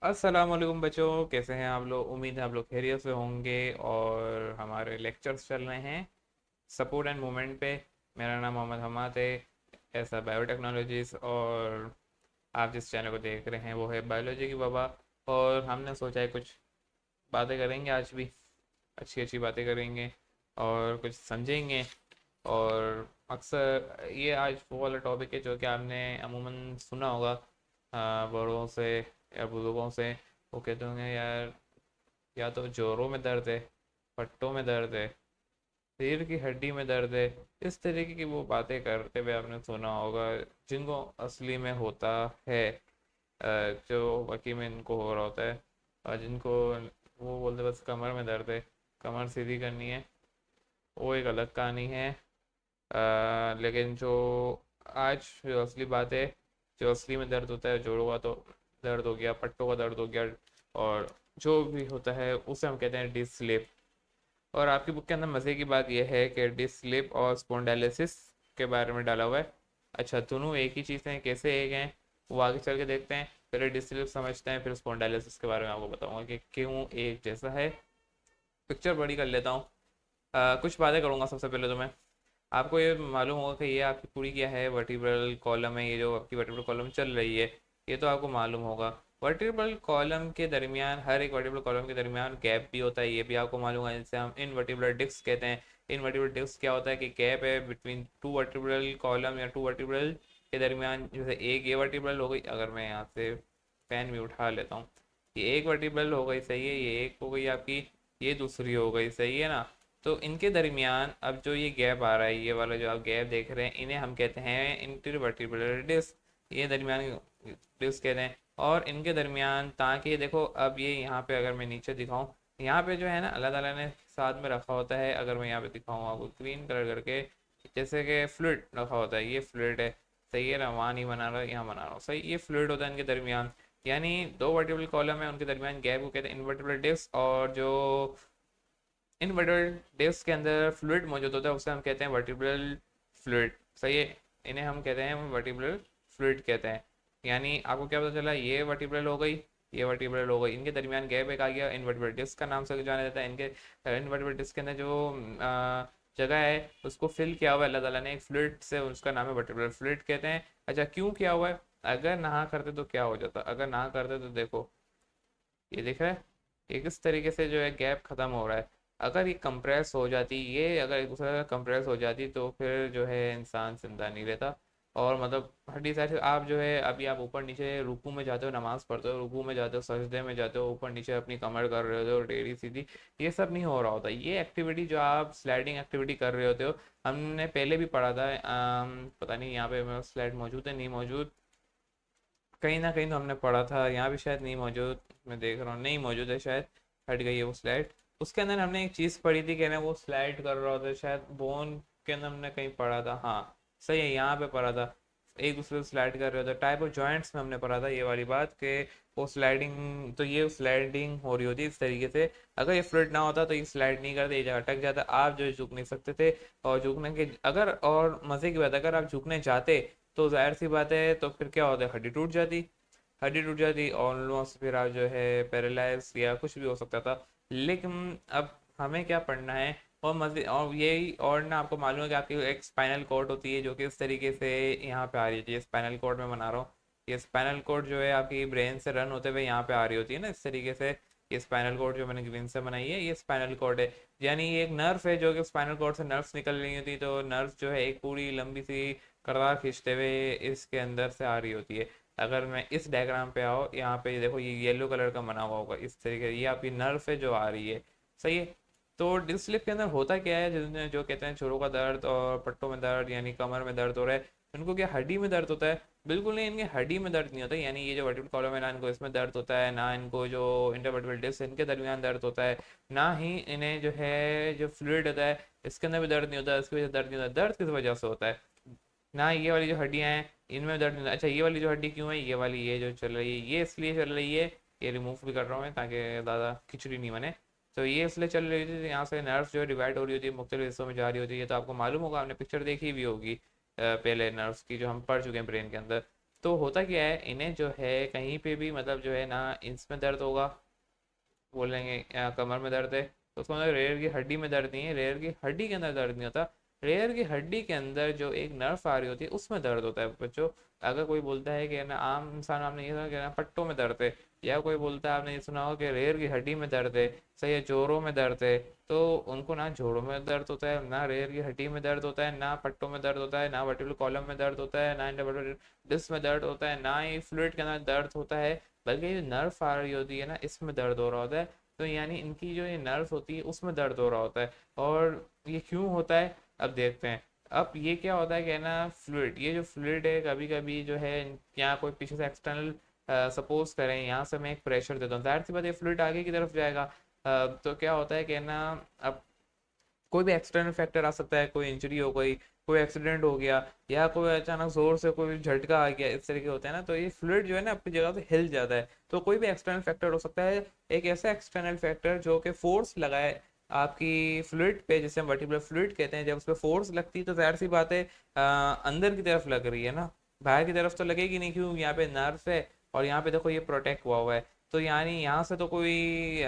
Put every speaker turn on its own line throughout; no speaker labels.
अस्सलाम वालेकुम बच्चों, कैसे हैं आप लोग। उम्मीद है आप लोग खैरियत से होंगे। और हमारे लेक्चर्स चल रहे हैं सपोर्ट एंड मूवमेंट पे। मेरा नाम मोहम्मद हमाद है, ऐसा बायोटेक्नोलॉजीज। और आप जिस चैनल को देख रहे हैं वो है बायोलॉजी की बाबा। और हमने सोचा है कुछ बातें करेंगे आज भी, अच्छी अच्छी बातें करेंगे और कुछ समझेंगे। और अक्सर ये आज वो वाला टॉपिक है जो कि आपने अमूमन सुना होगा बड़ों से या बुजुर्गों से। वो कहते होंगे यार, या तो जोड़ों में दर्द है, पट्टों में दर्द है, रीढ़ की हड्डी में दर्द है। इस तरीके की वो बातें करते हुए आपने सुना होगा, जिनको असली में होता है। जो बाकी में इनको हो रहा होता है, और जिनको वो बोलते बस कमर में दर्द है, कमर सीधी करनी है, वो एक अलग कहानी है। लेकिन जो आज जो असली बात है, जो असली में दर्द होता है, जोड़ों का तो दर्द हो गया, पट्टों का दर्द हो गया, और जो भी होता है उसे हम कहते हैं डिस्क स्लिप। और आपकी बुक के अंदर मज़े की बात यह है कि डिस्क स्लिप और स्पॉन्डाइलिसिस के बारे में डाला हुआ है। अच्छा, दोनों एक ही चीज़ हैं, कैसे एक हैं वो आगे चल के देखते हैं। पहले डिस्क स्लिप समझते हैं, फिर स्पॉन्डाइलिसिस के बारे में आपको बताऊंगा कि क्यों एक जैसा है। पिक्चर बड़ी कर लेता हूँ। कुछ बातें करूँगा। सबसे पहले तो मैं आपको ये मालूम होगा कि ये आपकी पूरी क्या है, वर्टिब्रल कॉलम है। ये जो आपकी वर्टिब्रल कॉलम चल रही है, ये तो आपको मालूम होगा। वर्टिब्रल कॉलम के दरमियान, हर एक वर्टिब्रल कॉलम के दरमियान गैप भी होता है, ये भी आपको मालूम है, जिसे हम इनवर्टिब्रल डिस्क कहते हैं। इनवर्टिब्रल डिस्क क्या होता है कि गैप है बिटवीन टू वर्टिब्रल कॉलम या टू वर्टिब्रल के दरमियान। जैसे एक ये वर्टिब्रल हो गई, अगर मैं यहाँ से पेन भी उठा लेता हूँ, ये एक वर्टिब्रल हो गई, सही है, ये एक हो गई आपकी, ये दूसरी हो गई, सही है ना। तो इनके दरमियान अब जो ये गैप आ रहा है, ये वाला जो आप गैप देख रहे हैं, इन्हें हम कहते हैं इंटरवर्टिब्रल डिस्क। ये दरमियान डिस्क कहते हैं। और इनके दरमियान, ताकि देखो अब ये यहाँ पे अगर मैं नीचे दिखाऊं, यहाँ पे जो है ना अल्लाह ताला ने साथ में रखा होता है। अगर मैं यहाँ पे दिखाऊँ आपको ग्रीन कलर करके, जैसे कि फ्लूइड रखा होता है, ये फ्लूइड है, सही है ना। वहाँ नहीं बना रहा, यहाँ बना रहा हूँ, सही। ये फ्लूइड होता है इनके दरमियान, यानी दो वर्टिब्रल कॉलम है, उनके दरमियान गैप को कहते हैं इनवर्टिब्रल डिस्क। और जो इनवर्टेब्रल डिस्क के अंदर फ्लूइड मौजूद होता है उसे हम कहते हैं वर्टिब्रल फ्लूइड, सही है। इन्हें हम कहते हैं वर्टिब्रल फ्लूइड कहते हैं। यानी आपको क्या पता चला, ये वर्टिब्रल हो गई, ये वर्टिब्रल हो गई, इनके दरमियान गैप एक आ गया, इनवर्टेब्रल डिस्क का नाम से जाना जाता है। इनके इनवर्टेब्रल डिस्क के अंदर जो जगह है उसको फिल किया हुआ है अल्लाह ताला ने एक फ्लूइड से, उसका नाम है वर्टिब्रल फ्लूइड कहते हैं। अच्छा, क्यों किया हुआ है? अगर नहा करते तो क्या हो जाता, अगर नहा करते तो देखो, ये दिख रहा है, ये किस तरीके से जो है गैप खत्म हो रहा है। अगर ये कंप्रेस हो जाती, ये अगर एक दूसरे का कंप्रेस हो जाती, तो फिर जो है इंसान जिंदा नहीं रहता। और मतलब हड्डी साइड से आप जो है, अभी आप ऊपर नीचे रुकू में जाते हो, नमाज पढ़ते हो, रुकू में जाते हो, सजदे में जाते हो, ऊपर नीचे अपनी कमर कर रहे हो टेढ़ी सीधी, ये सब नहीं हो रहा होता। ये एक्टिविटी जो आप स्लाइडिंग एक्टिविटी कर रहे होते हो, हमने पहले भी पढ़ा था। पता नहीं यहाँ पे मेरा स्लाइड मौजूद है नहीं मौजूद, कहीं ना कहीं तो हमने पढ़ा था, यहाँ भी शायद नहीं मौजूद, मैं देख रहा हूँ नहीं मौजूद है शायद, हट गई है वो स्लाइड। उसके अंदर हमने एक चीज़ पढ़ी थी कि ना वो स्लाइड कर रहा होता है, शायद बोन के अंदर हमने कहीं पढ़ा था, हाँ सही है, यहाँ पे पढ़ा था। एक दूसरे को स्लाइड कर रहे होते, टाइप ऑफ जॉइंट्स में हमने पढ़ा था ये वाली बात कि वो स्लाइडिंग, तो ये स्लाइडिंग हो रही होती है इस तरीके से। अगर ये फ्लूइड ना होता तो ये स्लाइड नहीं करते, ये जगह अटक जाता, आप जो है झुक नहीं सकते थे। और झुकने के अगर, और मज़े की बात, अगर आप झुकने जाते तो जाहिर सी बात है, तो फिर क्या होता है, हड्डी टूट जाती, हड्डी टूट जाती ऑलमोस्ट, फिर आप जो है पैरालाइज या कुछ भी हो सकता था। लेकिन अब हमें क्या पढ़ना है, और मजे और यही, और ना आपको मालूम है कि आपकी एक स्पाइनल कॉर्ड होती है जो कि इस तरीके से यहाँ पे आ रही है, ये स्पाइनल कॉर्ड में बना रहा हूँ। ये स्पाइनल कॉर्ड जो है आपकी ब्रेन से रन होते हुए यहाँ पे आ रही होती है ना, इस तरीके से। ये स्पाइनल कॉर्ड जो मैंने ग्रीन से बनाई है, ये स्पाइनल कॉर्ड है। यानी ये एक नर्व है जो कि स्पाइनल कॉर्ड से नर्व्स निकल रही होती है, तो नर्व जो है एक पूरी लंबी सी कतार खींचते हुए इसके अंदर से आ रही होती है। अगर मैं इस डायग्राम पे आओ, यहाँ पे देखो, ये येलो कलर का बना हुआ होगा इस तरीके, ये आपकी नर्व है जो आ रही है, सही है। तो डिस्क स्लिप के अंदर होता क्या है, जिन्हें जो कहते हैं छोरों का दर्द और पट्टों में दर्द, यानी कमर में दर्द हो रहा है, उनको क्या हड्डी में दर्द होता है? बिल्कुल नहीं, इनके हड्डी में दर्द नहीं होता। यानी ये जो वर्टिब्रल कॉलम है ना, इनको इसमें दर्द होता है ना, इनको जो इंटरवर्टिब्रल डिस्क इनके दरमियान दर्द होता है, ना ही इन्हें जो है जो फ्लूइड होता है इसके अंदर भी दर्द नहीं होता, इसकी वजह से दर्द नहीं होता। दर्द किस वजह से होता है? ना ये वाली जो हड्डियाँ हैं इनमें दर्द नहीं होता। अच्छा, ये वाली जो हड्डी क्यों है, ये वाली ये जो चल रही है, ये इसलिए चल रही है, ये रिमूव भी कर रहा हूँ मैं ताकि ज़्यादा खिचड़ी नहीं बने। तो ये इसलिए चल रही थी, यहाँ से नर्व्स जो है डिवाइड हो रही होती है, मुख्तलिफ हिस्सों में जा रही होती है। ये तो आपको मालूम होगा, आपने पिक्चर देखी भी होगी पहले नर्व्स की, जो हम पढ़ चुके हैं ब्रेन के अंदर। तो होता क्या है, इन्हें जो है कहीं पे भी मतलब जो है ना, इसमें दर्द होगा, बोलेंगे कमर में दर्द है, तो उसको मतलब रेयर की हड्डी में दर्द नहीं है, रेयर की हड्डी के अंदर दर्द नहीं होता, रेयर की हड्डी के अंदर जो एक नर्व आ रही होती है उसमें दर्द होता है बच्चों। अगर कोई बोलता है कि ना आम इंसान, आपने ये सुना कि ना पट्टों में दर्द है, या कोई बोलता है, आपने ये सुना हो कि रेयर की हड्डी में दर्द है, सही है, जोड़ों में दर्द है, तो उनको ना जोड़ों में दर्द होता है, ना रेयर की हड्डी में दर्द होता है, ना पट्टों में दर्द होता है, ना वर्टिब्रल कॉलम में दर्द होता है, ना इंटरवर्टिब्रल डिस्क में दर्द होता है, ना ही फ्लूइड के अंदर दर्द होता है, बल्कि जो नर्व आ रही होती है ना, इसमें दर्द हो रहा होता है। तो यानी इनकी जो ये नर्व होती है उसमें दर्द हो रहा होता है। और ये क्यों होता है, अब देखते हैं। अब ये क्या होता है कि ना, फ्लूइड, ये जो फ्लूइड है कभी कभी जो है, यहाँ कोई पीछे से एक्सटर्नल, सपोज करें यहाँ से मैं एक प्रेशर देता हूँ, जाहिर सी बात है फ्लूइड आगे की तरफ जाएगा। तो क्या होता है कि ना, अब कोई भी एक्सटर्नल फैक्टर आ सकता है, कोई इंजरी हो गई, कोई एक्सीडेंट हो गया, या कोई अचानक जोर से कोई झटका आ गया, इस तरीके होते हैं ना, तो ये फ्लूइड जो है ना अपनी जगह से हिल जाता है। तो कोई भी एक्सटर्नल फैक्टर हो सकता है, एक ऐसा एक्सटर्नल फैक्टर जो कि फोर्स लगाए आपकी फ्लूइड पे, जिसे हम वर्टिब्रल फ्लूइड कहते हैं, जब उस पर फोर्स लगती है तो जाहिर सी बात है अंदर की तरफ लग रही है ना, बाहर की तरफ तो लगेगी नहीं, क्यों, यहाँ पे नर्व है, और यहाँ पे देखो ये प्रोटेक्ट हुआ हुआ है, तो यानी यहाँ से तो कोई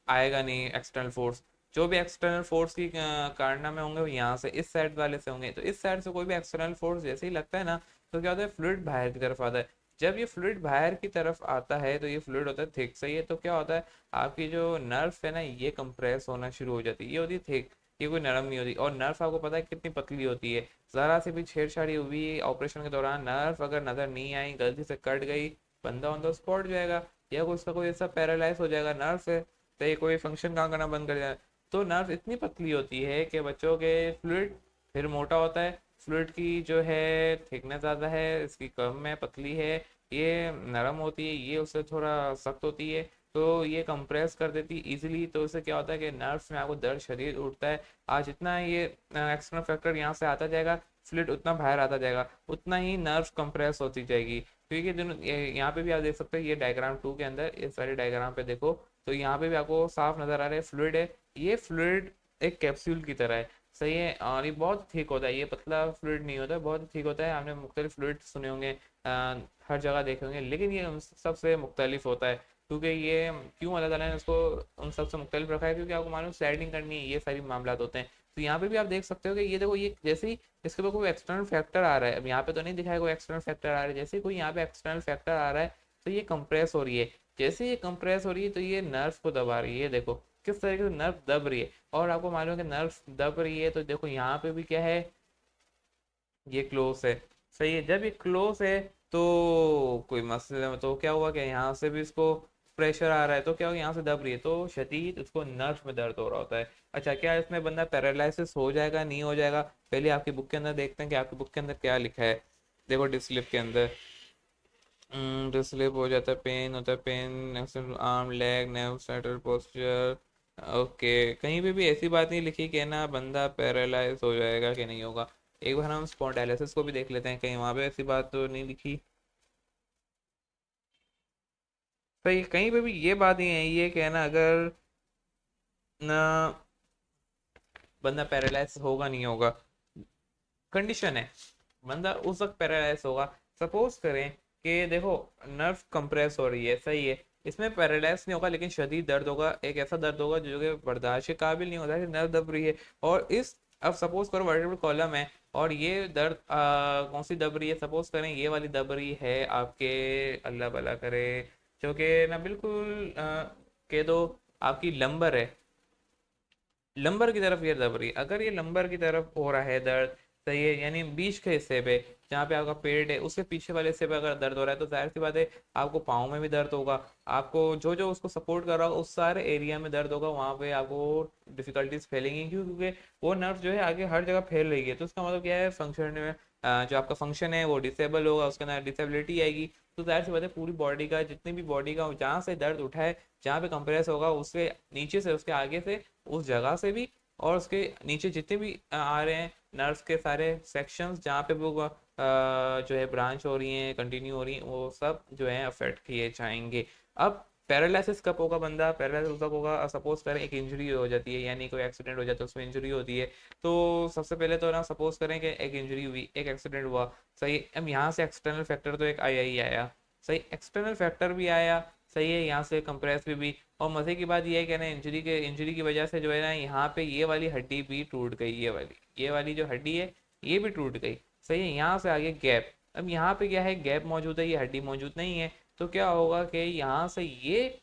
आएगा नहीं एक्सटर्नल फोर्स। जो भी एक्सटर्नल फोर्स की कारणा में होंगे वो यहाँ से इस साइड वाले से होंगे, तो इस साइड से कोई भी एक्सटर्नल फोर्स जैसे ही लगता है ना, तो क्या होता है, फ्लूइड बाहर की तरफ आता है। जब ये फ्लूइड बाहर की तरफ आता है तो ये फ्लूइड होता है थिक, सही है, तो क्या होता है, आपकी जो नर्व है ना ये कंप्रेस होना शुरू हो जाती है, ये होती है थिक, ये कोई नरम नहीं होती। और नर्व आपको पता है कितनी पतली होती है, जरा सी भी छेड़छाड़ी हुई ऑपरेशन के दौरान, नर्व अगर नजर नहीं आई, गलती से कट गई, बंदा ऑन द स्पॉट जाएगा, या कोई उसका कोई ऐसा पैरालाइज हो जाएगा नर्व से, तो ये कोई फंक्शन काम करना बंद कर जाए। तो नर्व इतनी पतली होती है कि बच्चों के फ्लूइड फिर मोटा होता है, फ्लूइड की जो है थिकनेस ज़्यादा है, इसकी कम है, पतली है, ये नरम होती है, ये उससे थोड़ा सख्त होती है, तो ये कंप्रेस कर देती है इजीली। तो इससे क्या होता है कि नर्व्स में आपको दर्द शदीद उठता है। आज जितना ये एक्सटर्नल फैक्टर यहाँ से आता जाएगा, फ्लूइड उतना बाहर आता जाएगा, उतना ही नर्व कंप्रेस होती जाएगी। क्योंकि दोनों यहाँ पे भी आप देख सकते हो, ये डायग्राम 2 के अंदर इस वाले डायग्राम पे देखो, तो यहाँ पे भी आपको साफ नजर आ रहा है फ्लूइड है, ये फ्लूइड एक कैप्सूल की तरह है, सही है, और ये बहुत थिक होता है, ये पतला फ्लूइड नहीं होता है, बहुत थिक होता है। आपने मुख्तलिफ फ्लूइड सुने होंगे, हर जगह देखे होंगे, लेकिन ये उन सबसे मुख्तलिफ होता है। क्योंकि ये क्यों अल्लाह ताला ने उसको उन सबसे मुख्तलिफ रखा है, क्योंकि आपको मालूम स्लाइडिंग करनी है, ये सारी मामला होते हैं। तो यहाँ पे भी आप देख सकते हो कि ये देखो, ये जैसे ही इसके ऊपर कोई एक्सटर्नल फैक्टर आ रहा है, अब यहाँ पे तो नहीं दिखाया कोई एक्सटर्नल फैक्टर आ रहा है, जैसे ही कोई यहाँ पे एक्सटर्नल फैक्टर आ रहा है तो ये कंप्रेस हो रही है, जैसे ही ये कंप्रेस हो रही है तो ये नर्व को दबा रही है, देखो किस तरीके से नर्व दब रही है। और आपको मालूम है कि नर्व दब रही है, तो देखो यहाँ पे भी क्या है, ये क्लोज है, सही है, जब ये क्लोज है तो कोई मसले में, तो क्या हुआ कि यहाँ से भी इसको प्रेशर आ रहा है, तो क्या हुआ, यहाँ से दब रही है, तो शदीद उसको नर्व में दर्द हो रहा होता है। अच्छा, क्या इसमें बंदा पैरालिसिस हो जाएगा, नहीं हो जाएगा, पहले आपकी बुक के अंदर देखते हैं कि आपकी बुक के अंदर क्या लिखा है। देखो डिस्लिप के अंदर, डिस्लिप हो जाता है, पेन होता है, पेन आर्म लेग नेव सेटल पोस्चर। ओके, कहीं पे भी ऐसी बात नहीं लिखी कि ना बंदा पैरालाइज हो जाएगा कि नहीं होगा। एक बार हम स्पॉन्डाइलिसिस को भी देख लेते हैं, कहीं वहां पे ऐसी बात तो नहीं लिखी। सही, कहीं पे भी ये बात नहीं है, ये कहना अगर ना बंदा पैरालाइज होगा नहीं होगा, कंडीशन है, बंदा उस वक्त पैरालाइज होगा। सपोज करें कि देखो नर्व कंप्रेस हो रही है, सही है, इसमें पैरालाइज नहीं होगा, लेकिन शदीद दर्द होगा, एक ऐसा दर्द होगा जो कि बर्दाश्त के काबिल नहीं होता कि नर्व दब रही है। और इस, अब सपोज करो वर्टेब्रल कॉलम है, और ये दर्द कौन सी दब रही है, सपोज करें ये वाली दब रही है आपके, अल्लाह भला करे, जो कि ना बिल्कुल कह दो आपकी लंबर है, लंबर की तरफ ये दब रही है। अगर ये लंबर की तरफ हो रहा है दर्द, सही है, यानी बीच के हिस्से पे जहाँ पे आपका पेट है उसके पीछे वाले हिस्से पे अगर दर्द हो रहा है, तो जाहिर सी बात है आपको पाँव में भी दर्द होगा, आपको जो जो उसको सपोर्ट कर रहा होगा उस सारे एरिया में दर्द होगा, वहाँ पे आपको डिफिकल्टीज फैलेंगी। क्यों? क्योंकि वो नर्व जो है आगे हर जगह फैल रही है, तो उसका मतलब क्या है, फंक्शन में जो आपका फंक्शन है वो डिसेबल होगा, उसके अंदर डिसेबिलिटी आएगी। तो जाहिर सी बात है पूरी बॉडी का, जितनी भी बॉडी का जहाँ से दर्द उठाए, जहाँ पे कंप्रेस होगा, उससे नीचे से, उसके आगे से, उस जगह से भी, और उसके नीचे जितने भी आ रहे हैं नर्व्स के सारे सेक्शंस जहाँ पे वो जो है ब्रांच हो रही हैं, कंटिन्यू हो रही हैं, वो सब जो है अफेक्ट किए जाएंगे। अब पैरालिसिस कब होगा बंदा, पैरालिसिस कब होगा, सपोज करें एक इंजरी हो जाती है, यानी कोई एक्सीडेंट हो जाता है उसमें इंजरी होती है। तो सबसे पहले तो ना सपोज करें कि एक इंजरी हुई, एक एक्सीडेंट हुआ, सही। अब यहाँ से एक्सटर्नल फैक्टर तो एक आया ही आया, सही, एक्सटर्नल फैक्टर भी आया, सही है, यहाँ से कंप्रेस भी। और मजे की बात यह है कि ना इंजरी की वजह से जो है ना यहाँ पे ये वाली हड्डी भी टूट गई, ये वाली जो हड्डी है ये भी टूट गई, सही है। यहाँ से आगे गैप, अब यहाँ पे क्या है, गैप मौजूद है, ये हड्डी मौजूद नहीं है। तो क्या होगा कि यहाँ से ये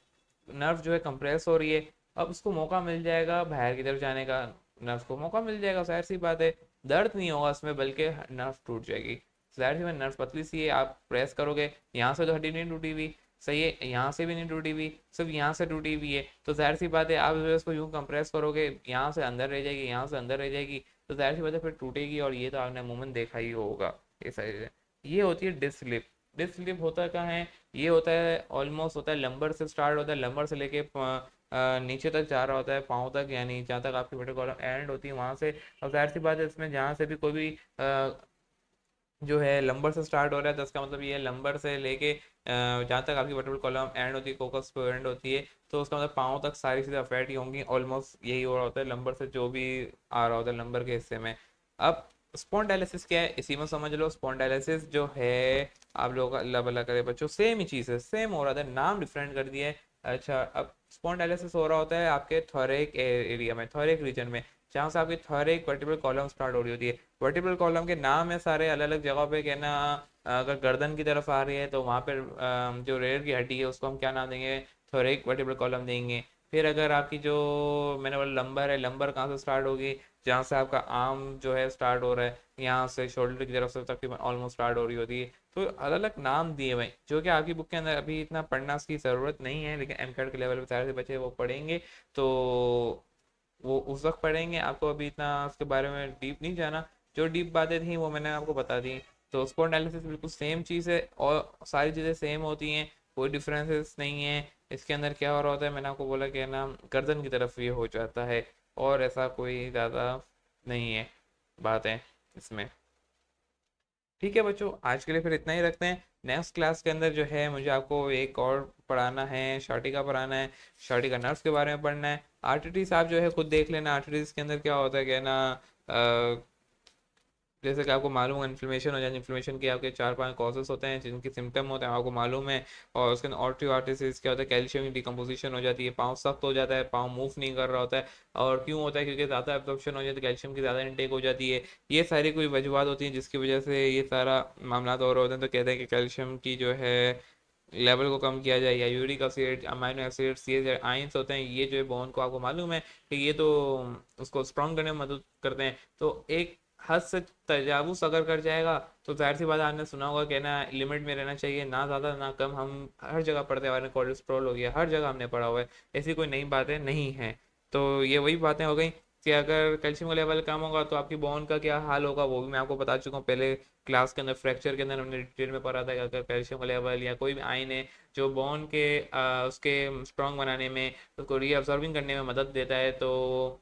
नर्व जो है कंप्रेस हो रही है, अब उसको मौका मिल जाएगा बाहर की तरफ जाने का, नर्व को मौका मिल जाएगा, जाहिर सी बात है। दर्द नहीं होगा उसमें, बल्कि नर्व टूट जाएगी, जाहिर सी बात, नर्व पतली सी है, आप प्रेस करोगे, यहाँ से तो हड्डी नहीं टूटी हुई, सही है, यहाँ से भी नहीं टूटी हुई, सिर्फ यहाँ से टूटी हुई है। तो जाहिर सी बात है आप जो है इसको यूँ कंप्रेस करोगे, यहाँ से अंदर रह जाएगी, यहाँ से अंदर रह जाएगी, तो जाहिर सी बात है फिर टूटेगी। और ये तो आपने अमूमन देखा ही होगा, ये सारी चीज़ें। ये होती है डिस्क स्लिप। डिस्क स्लिप होता क्या है, ये होता है ऑलमोस्ट होता है लंबर से स्टार्ट होता है, लंबर से लेके नीचे तक जा रहा होता है, पाँव तक, यानी जहाँ तक आपकी वर्टिकल कॉलम एंड होती है वहाँ से। अब जाहिर सी बात है इसमें जहाँ से भी कोई भी जो है लंबर से स्टार्ट हो रहा है, तो इसका मतलब ये है लंबर से लेके जहाँ तक आपकी वर्टिब्रल कॉलम एंड होती है, कोकस पे एंड होती है, तो उसका मतलब पाँव तक सारी चीज़ें अफेक्ट ही होंगी, ऑलमोस्ट यही हो रहा होता है लंबर से जो भी आ रहा होता है लंबर के हिस्से में। अब स्पॉन्डायलिसिस क्या है, इसी में समझ लो। स्पॉन्डायलिसिस जो है आप लोगों का, अल्लाह भला करे बच्चों, सेम ही चीज़ है, सेम हो रहा था, नाम डिफरेंट कर दिया है। अच्छा, अब स्पॉन्डायलिसिस हो रहा होता है आपके थोरेक एरिया में, थोरेक रीजन में, जहाँ से आपकी थोरेक वर्टिब्रल कॉलम स्टार्ट हो रही होती है। वर्टिब्रल कॉलम के नाम है सारे अलग अलग जगह पे, कहना अगर गर्दन की तरफ आ रही है तो वहाँ पर जो रेयर की हड्डी है उसको हम क्या नाम देंगे, थोरेक वर्टिब्रल कॉलम देंगे। फिर अगर आपकी जो मैंने बोला लंबर है, लंबर कहाँ से स्टार्ट होगी, जहाँ से आपका आर्म जो है स्टार्ट हो रहा है, यहाँ से शोल्डर की तरफ से तकरीबन ऑलमोस्ट स्टार्ट हो रही होती है। तो अलग अलग नाम दिए हुए हैं, जो कि आपकी बुक के अंदर अभी इतना पढ़ना की ज़रूरत नहीं है, लेकिन एमकेड के लेवल पे सारे से बच्चे वो पढ़ेंगे, तो वो उस वक्त पढ़ेंगे। आपको अभी इतना उसके बारे में डीप नहीं जाना, जो डीप बातें थी वो मैंने आपको बता दी। तो स्पोर्ट एनालिसिस बिल्कुल सेम चीज़ है, और सारी चीज़ें सेम होती हैं, कोई डिफरेंसेस नहीं है। इसके अंदर क्या हो रहा होता है, मैंने आपको बोला कि ना गर्दन की तरफ ये हो जाता है, और ऐसा कोई ज़्यादा नहीं है बातें इसमें। ठीक है बच्चों, आज के लिए फिर इतना ही रखते हैं। नेक्स्ट क्लास के अंदर जो है मुझे आपको एक और पढ़ाना है, शार्टी का पढ़ाना है, शार्टी का नर्व्स के बारे में पढ़ना है। आर्टरीज आप जो है खुद देख लेना, आर्टरीज के अंदर क्या होता है, क्या ना जैसे कि आपको मालूम है इन्फ्लेमेशन हो जाए, इन्फ्लेमेशन के आपके 4-5 कॉजेस होते हैं जिनके सिम्टम होते हैं आपको मालूम है। और उसके अंदर ऑर्टियोआर्टिसिस क्या होता है, कैल्शियम की डिकम्पोजिशन हो जाती है, पाँव सख्त हो जाता है, पाँव मूव नहीं कर रहा होता है। और क्यों होता है, क्योंकि ज़्यादा एब्जॉर्प्शन हो जाती है, कैल्शियम की ज़्यादा इंटेक हो जाती है। ये सारी कोई वजूहत होती हैं जिसकी वजह से ये सारा मामला हो रहे होते हैं। तो कहते हैं कि कैल्शियम की जो है लेवल को कम किया जाए, या यूरिक एसिड, अमाइनो एसिड्स, ये जो आयंस होते हैं, ये जो है बोन को आपको मालूम है कि ये तो उसको स्ट्रॉन्ग करने में मदद करते हैं। तो एक हद से तजावुज़ अगर कर जाएगा तो जाहिर सी बात है, आपने सुना होगा कि ना लिमिट में रहना चाहिए, ना ज़्यादा ना कम। हम हर जगह पढ़ते हैं, कोलेस्ट्रॉल हो गया, हर जगह हमने पढ़ा हुआ है, ऐसी कोई नई बातें नहीं हैं। तो ये वही बातें हो गई कि अगर कैल्शियम का लेवल कम होगा तो आपकी बोन का क्या हाल होगा, वो भी मैं आपको बता चुका हूँ पहले क्लास के अंदर। फ्रैक्चर के अंदर हमने डिटेल में पढ़ा था कि अगर कैल्शियम का लेवल या कोई भी आयन है जो बोन के उसके स्ट्रॉन्ग बनाने में, उसको रीअब्जॉर्बिंग करने में मदद देता है, तो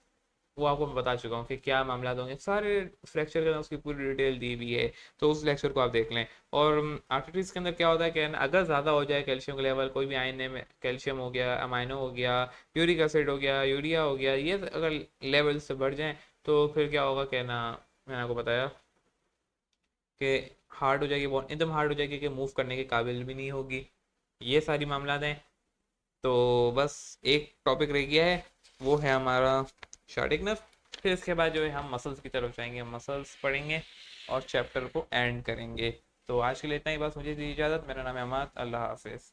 वो आपको मैं बता चुका हूँ कि क्या मामला होंगे सारे। फ्रैक्चर के अंदर उसकी पूरी डिटेल दी हुई है, तो उस लेक्चर को आप देख लें। और आर्टरीज के अंदर क्या होता है कि अगर ज़्यादा हो जाए कैल्शियम का लेवल, कोई भी आयन में, कैल्शियम हो गया, अमाइनो हो गया, यूरिक एसिड हो गया, यूरिया हो गया, ये अगर लेवल से बढ़ जाए तो फिर क्या होगा, कहना मैंने आपको बताया कि हार्ड हो जाएगी, बहुत एकदम हार्ड हो जाएगी कि मूव करने के काबिल भी नहीं होगी। ये सारी मामला हैं। तो बस एक टॉपिक रह गया है, वो है हमारा शार्टिक नर्व। फिर इसके बाद जो है हम मसल्स की तरफ जाएंगे, मसल्स पढ़ेंगे और चैप्टर को एंड करेंगे। तो आज के लिए इतना ही, बस मुझे दी इजाज़त। मेरा नाम है अहमद, अल्लाह हाफिज़।